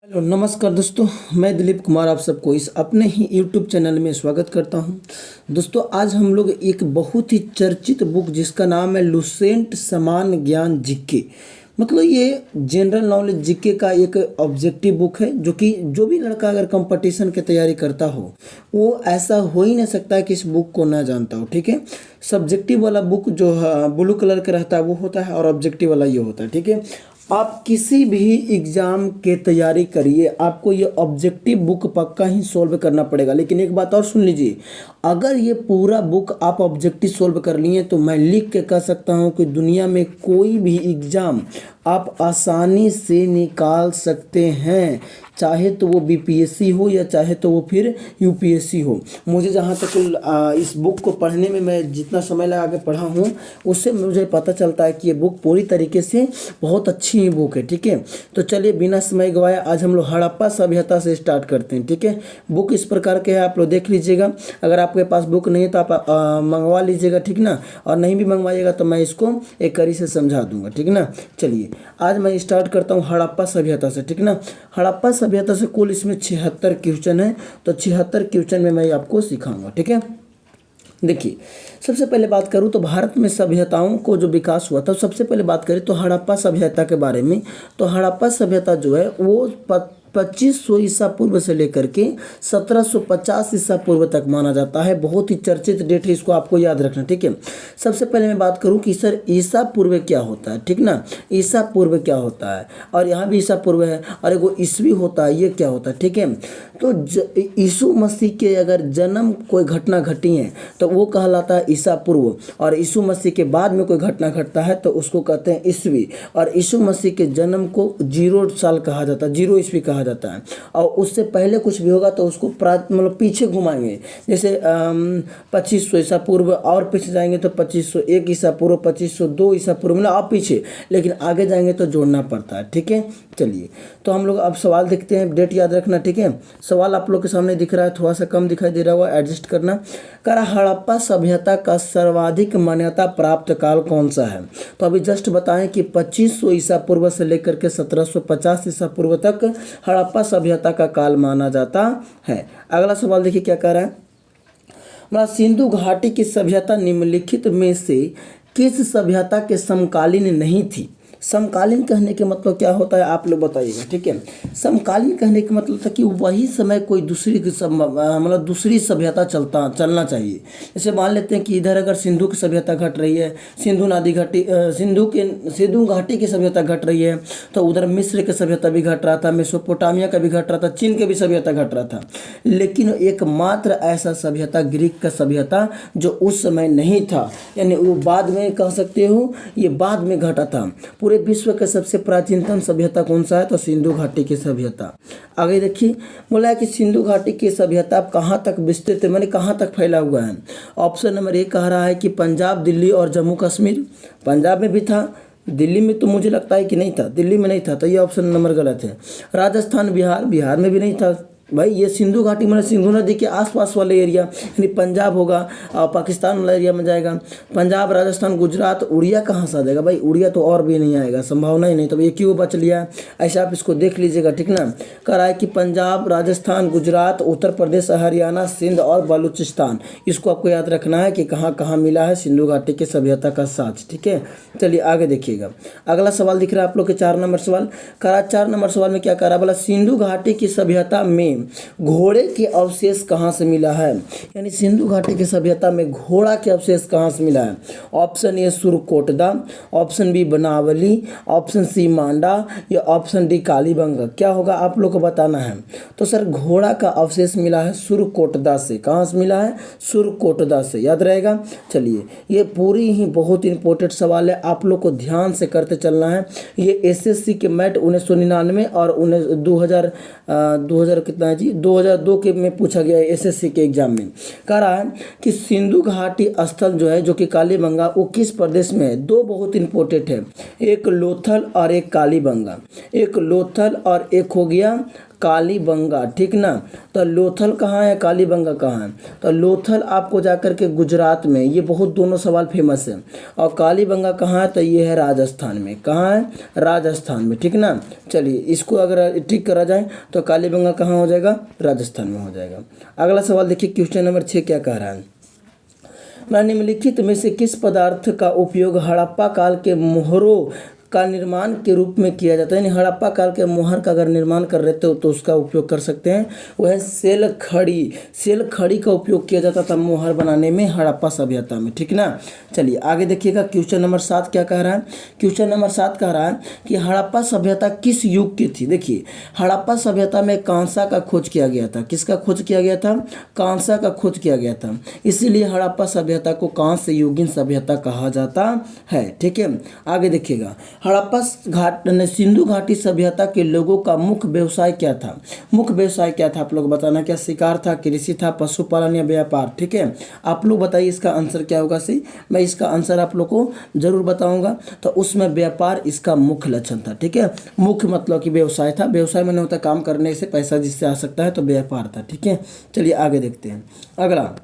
Hello नमस्कार दोस्तों। मैं दिलीप कुमार आप सबको इस अपने ही यूट्यूब चैनल में स्वागत करता हूं। दोस्तों आज हम लोग एक बहुत ही चर्चित बुक जिसका नाम है लुसेंट समान ज्ञान जीके, मतलब ये जनरल नॉलेज जीके का एक ऑब्जेक्टिव बुक है जो कि जो भी लड़का अगर कंपटीशन की तैयारी करता हो वो ऐसा हो ही नहीं सकता है कि इस बुक को ना जानता हो। ठीक है, सब्जेक्टिव वाला बुक जो ब्लू कलर का रहता है वो होता है और ऑब्जेक्टिव वाला ये होता है। ठीक है, आप किसी भी एग्ज़ाम के तैयारी करिए, आपको ये ऑब्जेक्टिव बुक पक्का ही सॉल्व करना पड़ेगा। लेकिन एक बात और सुन लीजिए, अगर ये पूरा बुक आप ऑब्जेक्टिव सॉल्व कर लिए तो मैं लिख के कह सकता हूँ कि दुनिया में कोई भी एग्ज़ाम आप आसानी से निकाल सकते हैं, चाहे तो वो बीपीएससी हो या चाहे तो वो फिर यूपीएससी हो। मुझे जहाँ तक इस बुक को पढ़ने में मैं जितना समय लगा के पढ़ा हूँ उससे मुझे पता चलता है कि ये बुक पूरी तरीके से बहुत अच्छी बुक है। ठीक है, तो चलिए बिना समय गवाए आज हम लोग हड़प्पा सभ्यता से स्टार्ट करते हैं। ठीक है, बुक इस प्रकार के है, आप लोग देख लीजिएगा। अगर आपके पास बुक नहीं है तो आप मंगवा लीजिएगा, ठीक ना। और नहीं भी मंगवाइएगा तो मैं इसको एक कड़ी से समझा दूंगा, ठीक ना। चलिए आज मैं स्टार्ट करता हूँ हड़प्पा सभ्यता से, ठीक ना। हड़प्पा सभ्यता से कुल इसमें 76 क्वेश्चन है, तो 76 क्वेश्चन में मैं आपको सिखाऊंगा। ठीक है, देखिए सबसे पहले बात करूं तो भारत में सभ्यताओं को जो विकास हुआ था, सबसे पहले बात करें तो हड़प्पा सभ्यता के बारे में। तो हड़प्पा सभ्यता जो है वो 2500 ईसा पूर्व से लेकर के 1750 ईसा पूर्व तक माना जाता है। बहुत ही चर्चित डेट है, इसको आपको याद रखना। ठीक है, सबसे पहले मैं बात करूं कि सर ईसा पूर्व क्या होता है, ठीक ना। ईसा पूर्व क्या होता है, और यहाँ भी ईसा पूर्व है और एगो ईस्वी होता है, ये क्या होता है। ठीक है, तो यीशु मसीह के अगर जन्म कोई घटना घटी है तो वो कहलाता है ईसा पूर्व, और यीशु मसीह के बाद में कोई घटना घटता है तो उसको कहते हैं ईस्वी। और यीशु मसीह के जन्म को 0 साल कहा जाता है, 0 ईस्वी कहा जाता है। और उससे पहले कुछ भी होगा तो उसको मतलब पीछे घुमाएंगे, जैसे 2500 ईसा पूर्व, और पीछे जाएंगे तो 2501 ईसा पूर्व, 2502 ईसा पूर्व, मतलब आप पीछे, लेकिन आगे जाएंगे तो जोड़ना पड़ता है। ठीक है, चलिए तो हम लोग अब सवाल देखते हैं, डेट याद रखना। ठीक है, सवाल आप लोग के सामने दिख रहा है, थोड़ा सा कम दिखाई दे रहा होगा, एडजस्ट करना। करा हड़प्पा सभ्यता का सर्वाधिक मान्यता प्राप्त काल कौन सा है। तो अभी जस्ट बताएं कि 2500 ईसा पूर्व से लेकर के 1750 ईसा पूर्व तक हड़प्पा सभ्यता का काल माना जाता है। अगला सवाल देखिए क्या कह रहा है, मतलब सिंधु घाटी की सभ्यता निम्नलिखित में से किस सभ्यता के समकालीन नहीं थी। समकालीन कहने के मतलब क्या होता है आप लोग बताइएगा। ठीक है, समकालीन कहने का मतलब था कि वही समय कोई दूसरी मतलब दूसरी सभ्यता चलना चाहिए। जैसे मान लेते हैं कि इधर अगर सिंधु की सभ्यता घट रही है, सिंधु घाटी की सभ्यता घट रही है, तो उधर मिस्र की सभ्यता भी घट रहा था, मेसोपोटामिया का भी घट रहा था, चीन की भी सभ्यता घट रहा था। लेकिन एकमात्र ऐसा सभ्यता ग्रीक का सभ्यता जो उस समय नहीं था, यानी वो बाद में कह सकते हो ये बाद में घटा था। पूरे विश्व का सबसे प्राचीनतम सभ्यता कौन सा है, तो सिंधु घाटी की सभ्यता। आगे देखिए, बोला है कि सिंधु घाटी की सभ्यता कहाँ तक विस्तृत है, माने कहाँ तक फैला हुआ है। ऑप्शन नंबर 1 कह रहा है कि पंजाब, दिल्ली और जम्मू कश्मीर। पंजाब में भी था, दिल्ली में तो मुझे लगता है कि नहीं था, दिल्ली में नहीं था, तो ये ऑप्शन नंबर गलत है। राजस्थान, बिहार, बिहार में भी नहीं था। भाई ये सिंधु घाटी मतलब सिंधु नदी के आसपास वाले एरिया, यानी पंजाब होगा और पाकिस्तान वाला एरिया में जाएगा। पंजाब, राजस्थान, गुजरात, उड़िया कहाँ से आ जाएगा भाई, उड़िया तो और भी नहीं आएगा, संभावना ही नहीं। तो ये क्यों बच लिया, ऐसे आप इसको देख लीजिएगा, ठीक ना। कह रहा है कि पंजाब, राजस्थान, गुजरात, उत्तर प्रदेश, हरियाणा, सिंध और बलूचिस्तान, इसको आपको याद रखना है कि कहाँ कहाँ मिला है सिंधु घाटी की सभ्यता का साक्ष्य। ठीक है, चलिए आगे देखिएगा। अगला सवाल दिख रहा है आप लोग के 4 नंबर सवाल। कह रहा 4 नंबर सवाल में क्या कह रहा है, बोला सिंधु घाटी की सभ्यता में घोड़े के अवशेष कहाँ से मिला है, यानी सिंधु घाटी की सभ्यता में घोड़ा के अवशेष कहाँ से मिला है। Option A Surkotada, option B Banawali, option C Manda या ऑप्शन डी कालीबंग। क्या होगा आप लोग को बताना है। तो सर घोड़ा का अवशेष मिला है सुरकोटदा से। कहाँ से मिला है, सुरकोटदा से, याद रहेगा। चलिए ये पूरी ही बहुत इंपॉर्टेंट सवाल है, आप लोग को ध्यान से करते चलना है। ये एसएससी के मैट 1999 और 2000 कितना है जी 2002 के में पूछा गया है एसएससी के एग्जाम में। कह रहा है कि सिंधु घाटी स्थल जो है जो कि कालीबंगा, वो किस प्रदेश में है। 2 बहुत इंपॉर्टेंट है, एक लोथल और एक कालीबंगा। एक लोथल और एक हो गया कालीबंगा, ठीक ना। तो लोथल कहाँ है, कालीबंगा कहाँ है? तो लोथल आपको जाकर के गुजरात में, ये बहुत दोनों सवाल फेमस है। और कालीबंगा कहाँ है? तो ये है राजस्थान में। कहाँ है? राजस्थान में, ठीक ना। चलिए इसको अगर ठीक करा जाए तो कालीबंगा कहाँ हो जाएगा? राजस्थान में हो जाएगा। अगला सवाल देखिए, क्वेश्चन नंबर 6 क्या कह रहा है। निम्नलिखित में से किस पदार्थ का उपयोग हड़प्पा काल के मोहरों का निर्माण के रूप में किया जाता है? यानी हड़प्पा काल के मोहर का अगर निर्माण कर रहे थे तो उसका उपयोग कर सकते हैं। वह है सेल खड़ी। सेल खड़ी का उपयोग किया जाता था मोहर बनाने में हड़प्पा सभ्यता में, ठीक ना। चलिए आगे देखिएगा, क्वेश्चन नंबर 7 क्या कह रहा है। क्वेश्चन नंबर 7 कह रहा है कि हड़प्पा सभ्यता किस युग की थी? देखिए हड़प्पा सभ्यता में कांसा का खोज किया गया था। किसका खोज किया गया था? कांसा का खोज किया गया था। इसीलिए हड़प्पा सभ्यता को कांस्य युगीन सभ्यता कहा जाता है, ठीक है। आगे देखिएगा, हड़प्पा घाट सिंधु घाटी सभ्यता के लोगों का मुख्य व्यवसाय क्या था? मुख्य व्यवसाय क्या था आप लोग बताना। क्या शिकार था, कृषि था, पशुपालन या व्यापार? ठीक है, आप लोग बताइए इसका आंसर क्या होगा। सही, मैं इसका आंसर आप लोग को जरूर बताऊंगा। तो उसमें व्यापार इसका मुख्य लक्षण था, ठीक है। मुख्य मतलब कि व्यवसाय था। व्यवसाय में होता काम करने से पैसा जिससे आ सकता है, तो व्यापार था, ठीक है। चलिए आगे देखते हैं। अगला,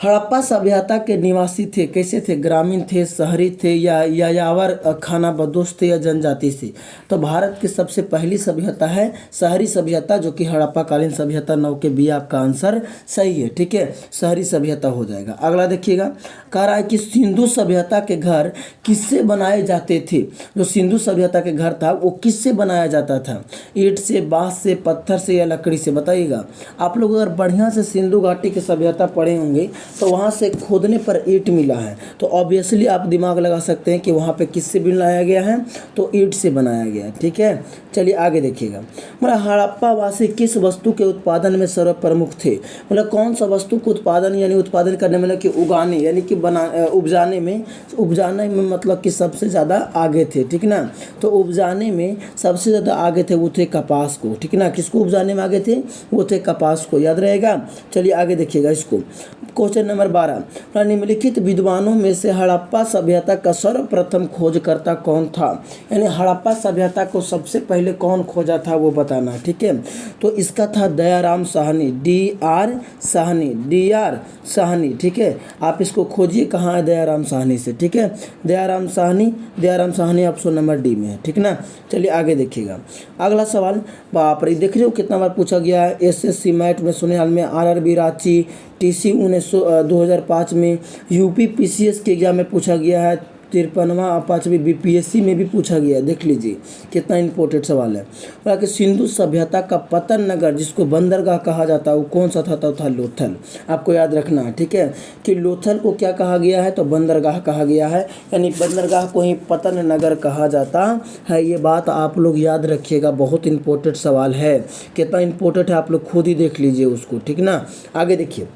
हड़प्पा सभ्यता के निवासी थे, कैसे थे? ग्रामीण थे, शहरी थे, या यायावर खाना बदोश थे, या जनजाति से? तो भारत की सबसे पहली सभ्यता है शहरी सभ्यता, जो कि हड़प्पा कालीन सभ्यता 9 के बी आपका आंसर सही है, ठीक है। शहरी सभ्यता हो जाएगा। अगला देखिएगा, कह रहा है कि सिंधु सभ्यता के घर किससे बनाए जाते थे? जो सिंधु सभ्यता के घर था वो किससे बनाया जाता था? ईंट से, बांस से, पत्थर से, या लकड़ी से? बताइएगा। आप लोग अगर बढ़िया से सिंधु घाटी की सभ्यता पढ़े होंगे तो वहाँ से खोदने पर ईंट मिला है, तो ऑब्वियसली आप दिमाग लगा सकते हैं कि वहाँ पे किससे बनाया गया है? तो ईंट से बनाया गया है, ठीक है। चलिए आगे देखिएगा, मतलब हड़प्पा वासी किस वस्तु के उत्पादन में सर्वप्रमुख थे? मतलब कौन सा वस्तु को उत्पादन, यानी उत्पादन करने मतलब कि उगाने, यानी कि उपजाने में मतलब कि सबसे ज़्यादा आगे थे, ठीक ना। तो उपजाने में सबसे ज़्यादा आगे थे वो थे कपास को, ठीक ना। किसको उपजाने में आगे थे? वो थे कपास को, याद रहेगा। चलिए आगे देखिएगा इसको, क्वेश्चन नंबर 12, निम्नलिखित विद्वानों में से हड़प्पा सभ्यता का सर्वप्रथम खोजकर्ता कौन था? यानी हड़प्पा सभ्यता को सबसे पहले कौन खोजा था वो बताना, ठीक है। तो इसका था दयाराम साहनी, DR साहनी, ठीक है। आप इसको खोजिए कहाँ है दयाराम साहनी से, ठीक है। Dayaram Sahni option number D में है, ठीक ना। चलिए आगे देखिएगा। अगला सवाल, बाप रे, देख रहे हो कितना बार पूछा गया है। SSC मैट में सुने हाल में, RRB रांची, TC 2005 में, UP PCS के एग्जाम में पूछा गया है, 53वां 5वीं BPSC में भी पूछा गया है। देख लीजिए कितना इंपॉर्टेंट सवाल है। बोला कि सिंधु सभ्यता का पतन नगर जिसको बंदरगाह कहा जाता है वो कौन सा था? तो था लोथल। आपको याद रखना है, ठीक है, कि लोथल को क्या कहा गया है? तो बंदरगाह कहा गया है, यानी बंदरगाह को ही पतन नगर कहा जाता है। ये बात आप लोग याद रखिएगा, बहुत इंपॉर्टेंट सवाल है। कितना इंपॉर्टेंट है आप लोग खुद ही देख लीजिए उसको, ठीक ना। आगे देखिए,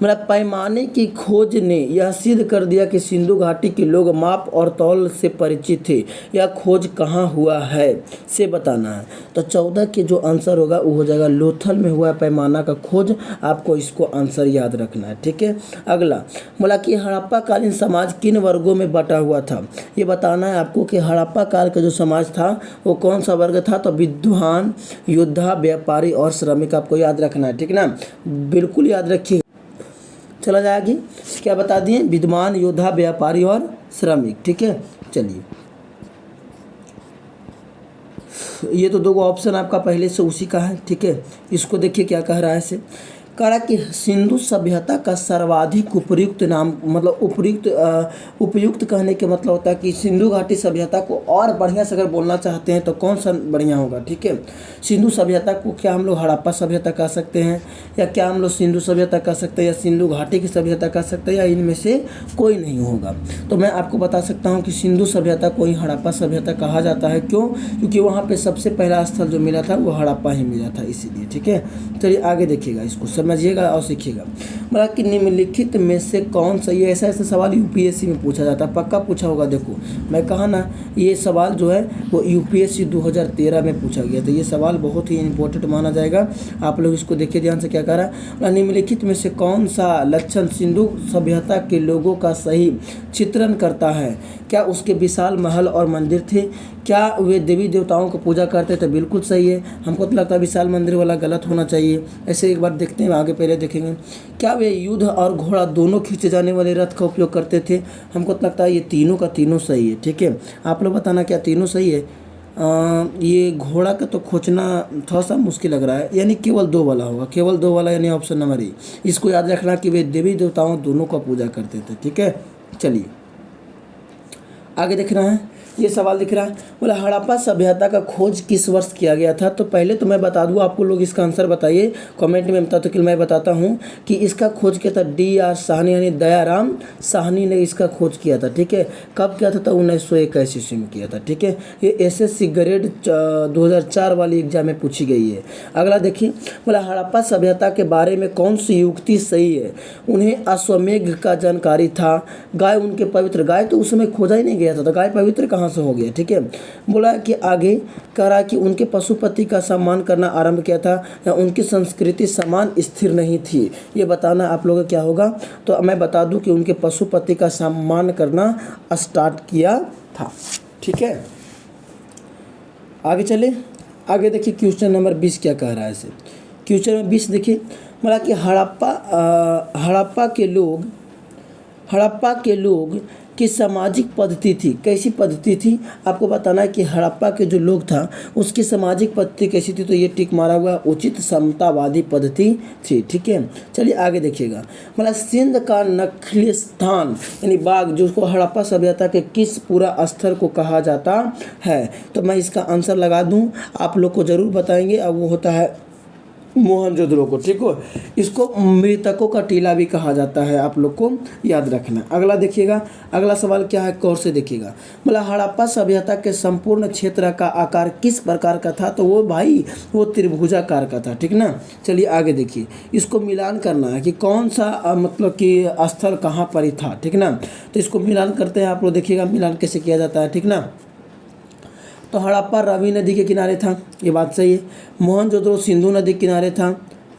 मतलब पैमाने की खोज ने यह सिद्ध कर दिया कि सिंधु घाटी के लोग माप और तौल से परिचित थे। यह खोज कहाँ हुआ है से बताना है। तो 14 के जो आंसर होगा वो हो जाएगा लोथल में हुआ है पैमाना का खोज। आपको इसको आंसर याद रखना है, ठीक है। अगला, बोला कि हड़प्पा कालीन समाज किन वर्गों में बटा हुआ था? ये बताना है आपको कि हड़प्पा काल का जो समाज था वो कौन सा वर्ग था? तो विद्वान, योद्धा, व्यापारी और श्रमिक। आपको याद रखना है, ठीक ना, बिल्कुल याद रखिए। चला जाएगी, क्या बता दिए? विद्वान, योद्धा, व्यापारी और श्रमिक, ठीक है। चलिए, ये तो दो ऑप्शन आपका पहले से उसी का है, ठीक है। इसको देखिए क्या कह रहा है इसे, कह रहा कि सिंधु सभ्यता का सर्वाधिक उपयुक्त नाम, मतलब उपयुक्त कहने के मतलब होता है कि सिंधु घाटी सभ्यता को और बढ़िया से अगर बोलना चाहते हैं तो कौन सा बढ़िया होगा, ठीक है। सिंधु सभ्यता को क्या हम लोग हड़प्पा सभ्यता कह सकते हैं, या क्या हम लोग सिंधु सभ्यता कह सकते हैं, या सिंधु घाटी की सभ्यता कह सकते हैं, या इनमें से कोई नहीं होगा? तो मैं आपको बता सकता हूँ कि सिंधु सभ्यता को ही हड़प्पा सभ्यता कहा जाता है। क्यों? क्योंकि वहाँ पर सबसे पहला स्थल जो मिला था वो हड़प्पा ही मिला था, इसीलिए, ठीक है। चलिए आगे देखिएगा इसको, समझिएगा और सीखिएगा। बोला कि निम्नलिखित में से कौन सा, ये ऐसा ऐसा सवाल यूपीएससी में पूछा जाता है, पक्का पूछा होगा। देखो मैं कहा ना, ये सवाल जो है वो यूपीएससी 2013 में पूछा गया, तो ये सवाल बहुत ही इंपॉर्टेंट माना जाएगा। आप लोग इसको देखिए ध्यान से, क्या कह रहा है, निम्नलिखित में से कौन सा लक्षण सिंधु सभ्यता के लोगों का सही चित्रण करता है? क्या उसके विशाल महल और मंदिर थे? क्या वे देवी देवताओं को पूजा करते थे? बिल्कुल सही है। हमको तो लगता है विशाल मंदिर वाला गलत होना चाहिए। ऐसे एक बार देखते हैं, आगे पहले देखेंगे। क्या वे युद्ध और घोड़ा दोनों खींचे जाने वाले रथ का उपयोग करते थे? हमको तो लगता है ये तीनों का तीनों सही है। ठीक है, आप लोग बताना क्या तीनों सही है। ये घोड़ा का तो खोजना थोड़ा सा मुश्किल लग रहा है, यानी केवल 2 वाला होगा, केवल 2 वाला, यानी ऑप्शन नंबर ए। इसको याद रखना कि वे देवी देवताओं दोनों का पूजा करते थे। ठीक है, चलिए आगे देख रहे हैं। ये सवाल दिख रहा है, बोला हड़प्पा सभ्यता का खोज किस वर्ष किया गया था? तो पहले तो मैं बता दूं, आपको लोग इसका आंसर बताइए कमेंट में, बता। तो कि मैं बताता हूं कि इसका खोज किया था D.R. साहनी, यानी दयाराम साहनी ने इसका खोज किया था। ठीक है, कब किया था? तो 1921 ईस्वी में किया था। ठीक है, ये SSC ग्रेड 2004 वाली एग्जाम में पूछी गई है। अगला देखिए, बोला हड़प्पा सभ्यता के बारे में कौन सी युक्ति सही है? उन्हें अश्वमेघ का जानकारी था, गाय उनके पवित्र, गाय तो उस समय खोजा ही नहीं गया था, तो गाय पवित्र कहाँ से हो गया? ठीक है, बोला कि आगे कह रहा कि उनके पशुपति का सम्मान करना आरंभ किया था, या उनकी संस्कृति समान स्थिर नहीं थी? ये बताना आप लोगों का क्या होगा। तो मैं बता दूं कि उनके पशुपति का सम्मान करना स्टार्ट किया था। ठीक है, आगे चले। आगे देखिए क्वेश्चन नंबर 20 क्या कह रहा है इसे। क्वेश्चन नंबर 20 देखिए, बोला कि हड़प्पा के लोग की सामाजिक पद्धति थी, कैसी पद्धति थी? आपको बताना है कि हड़प्पा के जो लोग था उसकी सामाजिक पद्धति कैसी थी। तो ये टिक मारा हुआ, उचित समतावादी पद्धति थी। ठीक है, चलिए आगे देखिएगा। मतलब सिंध का नखलिस्तान यानी बाग, जो उसको हड़प्पा सभ्यता के किस पूरा स्तर को कहा जाता है? तो मैं इसका आंसर लगा दूं, आप लोग को जरूर बताएंगे। अब वो होता है मोहनजोदड़ो को। ठीक हो, इसको मृतकों का टीला भी कहा जाता है, आप लोग को याद रखना। अगला देखिएगा, अगला सवाल क्या है, गौर से देखिएगा। मतलब हड़प्पा सभ्यता के संपूर्ण क्षेत्र का आकार किस प्रकार का था? तो वो भाई वो त्रिभुजाकार का था। ठीक ना, चलिए आगे देखिए। इसको मिलान करना है कि कौन सा मतलब कि स्थल कहाँ पर ही था। ठीक ना, तो इसको मिलान करते हैं, आप लोग देखिएगा मिलान कैसे किया जाता है। ठीक ना, तो हड़प्पा रावी नदी के किनारे था, ये बात सही है। मोहनजोदड़ो सिंधु नदी के किनारे था,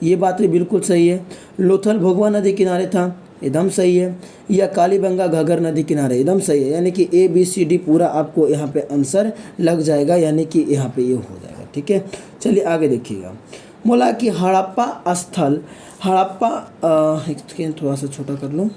ये बात भी बिल्कुल सही है। लोथल भोगवा नदी किनारे था, एकदम सही है। या कालीबंगा घाघर नदी किनारे, एकदम सही है। यानी कि ABCD पूरा आपको यहाँ पे आंसर लग जाएगा, यानी कि यहाँ पे ये हो जाएगा। ठीक है, चलिए आगे देखिएगा। बोला कि हड़प्पा स्थल, थोड़ा सा छोटा कर लूँ।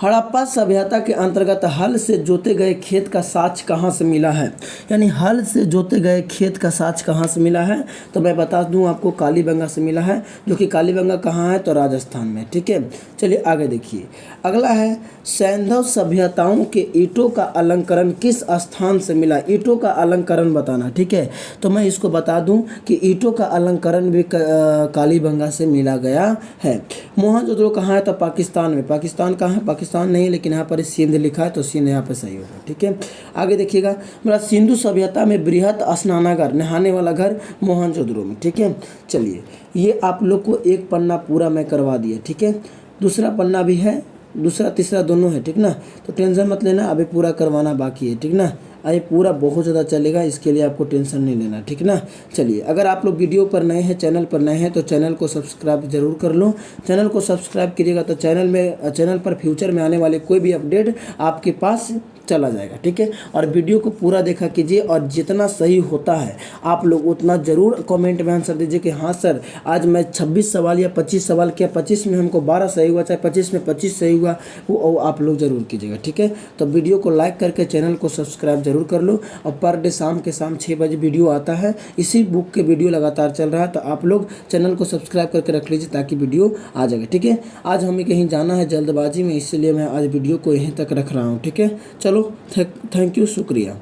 हड़प्पा सभ्यता के अंतर्गत हल से जोते गए खेत का साक्ष्य कहाँ से मिला है? यानी हल से जोते गए खेत का साक्ष्य कहाँ से मिला है? तो मैं बता दूं आपको, कालीबंगा से मिला है, जो कि कालीबंगा कहाँ है? तो राजस्थान में। ठीक है, चलिए आगे देखिए। अगला है सैंधव सभ्यताओं के ईंटों का अलंकरण किस स्थान से मिला? ईंटों का अलंकरण बताना। ठीक है, तो मैं इसको बता दूं कि ईंटों का अलंकरण भी कालीबंगा से मिला गया है। मोहनजोदड़ो कहाँ है? तो पाकिस्तान में। पाकिस्तान कहाँ है? पाकिस्तान नहीं है, लेकिन यहाँ पर सिंध लिखा है, तो सिंध यहाँ पर सही होगा। ठीक है, आगे देखिएगा। मतलब सिंधु सभ्यता में बृहत स्नानागार, नहाने वाला घर, मोहनजोदड़ो में। ठीक है, चलिए ये आप लोग को एक पन्ना पूरा मैं करवा दिया। ठीक है, दूसरा पन्ना भी है, दूसरा तीसरा दोनों है। ठीक ना, तो टेंशन मत लेना, अभी पूरा करवाना बाकी है। ठीक ना, अरे पूरा बहुत ज़्यादा चलेगा, इसके लिए आपको टेंशन नहीं लेना। ठीक ना, चलिए अगर आप लोग वीडियो पर नए हैं, चैनल पर नए हैं, तो चैनल को सब्सक्राइब जरूर कर लो। चैनल को सब्सक्राइब कीजिएगा तो चैनल पर फ्यूचर में आने वाले कोई भी अपडेट आपके पास चला जाएगा। ठीक है, और वीडियो को पूरा देखा कीजिए, और जितना सही होता है आप लोग उतना ज़रूर कमेंट में आंसर दीजिए कि हाँ सर आज मैं 26 सवाल या 25 सवाल किया, 25 में हमको 12 सही हुआ, चाहे 25 में 25 सही हुआ, वो आप लोग ज़रूर कीजिएगा। ठीक है, तो वीडियो को लाइक करके चैनल को सब्सक्राइब जरूर कर लो। और पर डे शाम 6 बजे वीडियो आता है, इसी बुक के वीडियो लगातार चल रहा है, तो आप लोग चैनल को सब्सक्राइब करके रख लीजिए ताकि वीडियो आ जाएगा। ठीक है, आज हमें कहीं जाना है जल्दबाजी में, इसलिए मैं आज वीडियो को यहीं तक रख रहा हूँ। ठीक है, चलो थैंक यू, शुक्रिया।